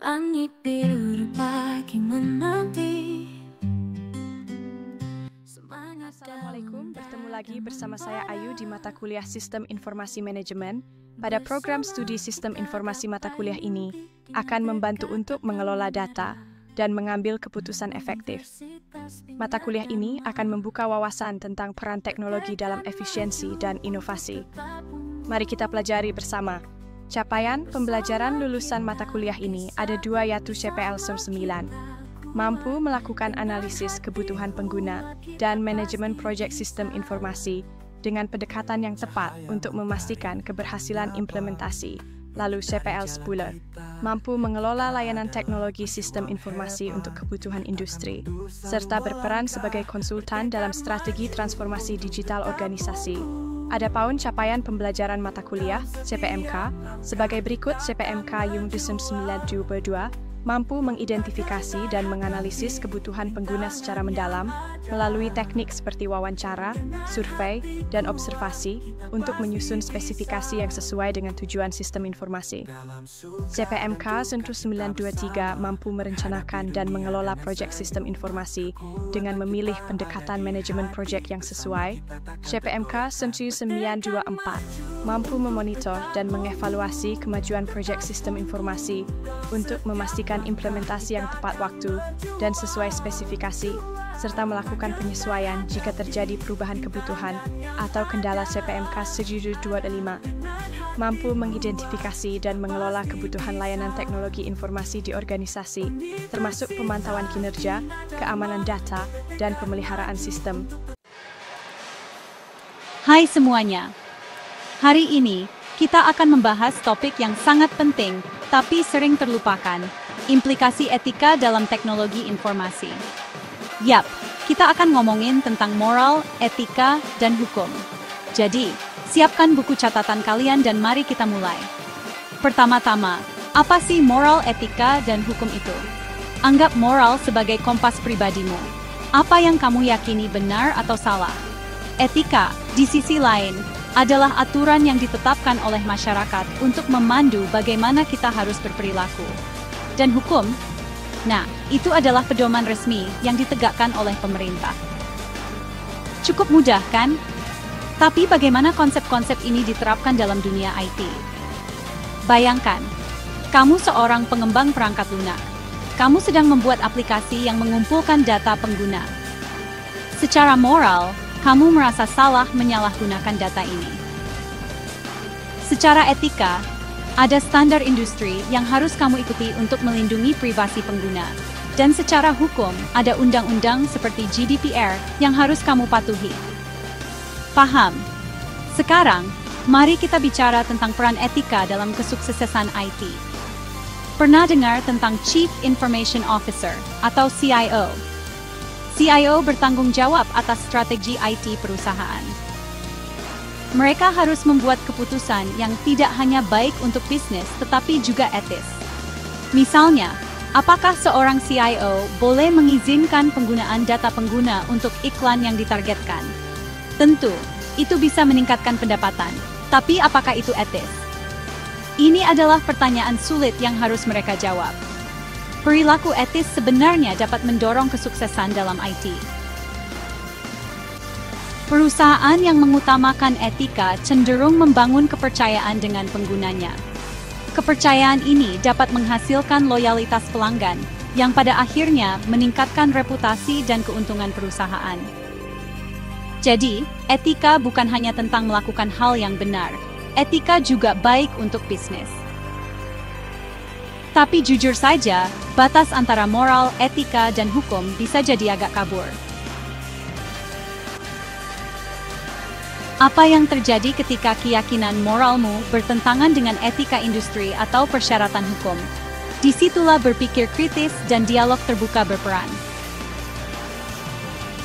Langit biru pagi menanti. Assalamualaikum, bertemu lagi bersama saya Ayu di mata kuliah Sistem Informasi Manajemen. Pada program studi Sistem Informasi mata kuliah ini akan membantu untuk mengelola data dan mengambil keputusan efektif. Mata kuliah ini akan membuka wawasan tentang peran teknologi dalam efisiensi dan inovasi. Mari kita pelajari bersama. Capaian pembelajaran lulusan mata kuliah ini ada dua, yaitu CPL 9, mampu melakukan analisis kebutuhan pengguna dan manajemen proyek sistem informasi dengan pendekatan yang tepat untuk memastikan keberhasilan implementasi. Lalu CPL 10, mampu mengelola layanan teknologi sistem informasi untuk kebutuhan industri, serta berperan sebagai konsultan dalam strategi transformasi digital organisasi. Adapun capaian pembelajaran mata kuliah CPMK sebagai berikut. CPMK Yung Disem 922 mampu mengidentifikasi dan menganalisis kebutuhan pengguna secara mendalam melalui teknik seperti wawancara, survei, dan observasi untuk menyusun spesifikasi yang sesuai dengan tujuan sistem informasi. CPMK Sentu 923 mampu merencanakan dan mengelola proyek sistem informasi dengan memilih pendekatan manajemen proyek yang sesuai. CPMK Sentu 924 mampu memonitor dan mengevaluasi kemajuan proyek sistem informasi untuk memastikan implementasi yang tepat waktu dan sesuai spesifikasi, serta melakukan penyesuaian jika terjadi perubahan kebutuhan atau kendala. CPMK 725 mampu mengidentifikasi dan mengelola kebutuhan layanan teknologi informasi di organisasi, termasuk pemantauan kinerja, keamanan data, dan pemeliharaan sistem. Hai semuanya, hari ini kita akan membahas topik yang sangat penting tapi sering terlupakan, implikasi etika dalam teknologi informasi. Yap, kita akan ngomongin tentang moral, etika, dan hukum. Jadi, siapkan buku catatan kalian dan mari kita mulai. Pertama-tama, apa sih moral, etika, dan hukum itu? Anggap moral sebagai kompas pribadimu. Apa yang kamu yakini benar atau salah? Etika, di sisi lain, adalah aturan yang ditetapkan oleh masyarakat untuk memandu bagaimana kita harus berperilaku. Dan hukum? Nah, itu adalah pedoman resmi yang ditegakkan oleh pemerintah. Cukup mudah, kan? Tapi bagaimana konsep-konsep ini diterapkan dalam dunia IT? Bayangkan, kamu seorang pengembang perangkat lunak. Kamu sedang membuat aplikasi yang mengumpulkan data pengguna. Secara moral, kamu merasa salah menyalahgunakan data ini. Secara etika, ada standar industri yang harus kamu ikuti untuk melindungi privasi pengguna. Dan secara hukum, ada undang-undang seperti GDPR yang harus kamu patuhi. Paham? Sekarang, mari kita bicara tentang peran etika dalam kesuksesan IT. Pernah dengar tentang Chief Information Officer atau CIO? CIO bertanggung jawab atas strategi IT perusahaan. Mereka harus membuat keputusan yang tidak hanya baik untuk bisnis, tetapi juga etis. Misalnya, apakah seorang CIO boleh mengizinkan penggunaan data pengguna untuk iklan yang ditargetkan? Tentu, itu bisa meningkatkan pendapatan, tapi apakah itu etis? Ini adalah pertanyaan sulit yang harus mereka jawab. Perilaku etis sebenarnya dapat mendorong kesuksesan dalam IT. Perusahaan yang mengutamakan etika cenderung membangun kepercayaan dengan penggunanya. Kepercayaan ini dapat menghasilkan loyalitas pelanggan, yang pada akhirnya meningkatkan reputasi dan keuntungan perusahaan. Jadi, etika bukan hanya tentang melakukan hal yang benar, etika juga baik untuk bisnis. Tapi jujur saja, batas antara moral, etika, dan hukum bisa jadi agak kabur. Apa yang terjadi ketika keyakinan moralmu bertentangan dengan etika industri atau persyaratan hukum? Disitulah berpikir kritis dan dialog terbuka berperan.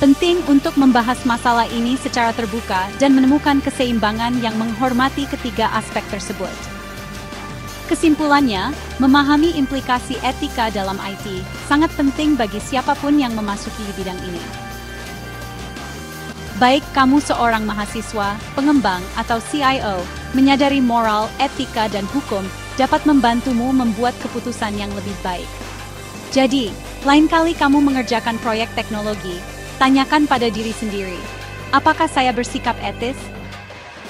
Penting untuk membahas masalah ini secara terbuka dan menemukan keseimbangan yang menghormati ketiga aspek tersebut. Kesimpulannya, memahami implikasi etika dalam IT sangat penting bagi siapapun yang memasuki bidang ini. Baik kamu seorang mahasiswa, pengembang, atau CIO, menyadari moral, etika, dan hukum dapat membantumu membuat keputusan yang lebih baik. Jadi, lain kali kamu mengerjakan proyek teknologi, tanyakan pada diri sendiri, apakah saya bersikap etis?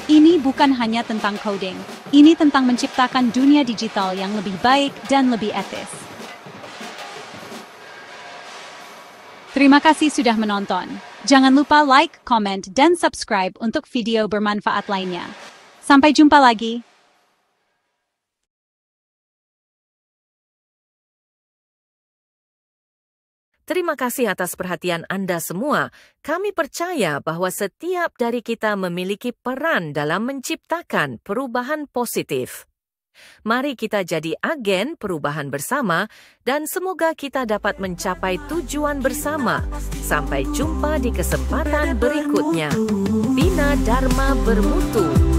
Ini bukan hanya tentang coding, ini tentang menciptakan dunia digital yang lebih baik dan lebih etis. Terima kasih sudah menonton. Jangan lupa like, comment, dan subscribe untuk video bermanfaat lainnya. Sampai jumpa lagi. Terima kasih atas perhatian Anda semua. Kami percaya bahwa setiap dari kita memiliki peran dalam menciptakan perubahan positif. Mari kita jadi agen perubahan bersama dan semoga kita dapat mencapai tujuan bersama. Sampai jumpa di kesempatan berikutnya. Bina Dharma Bermutu.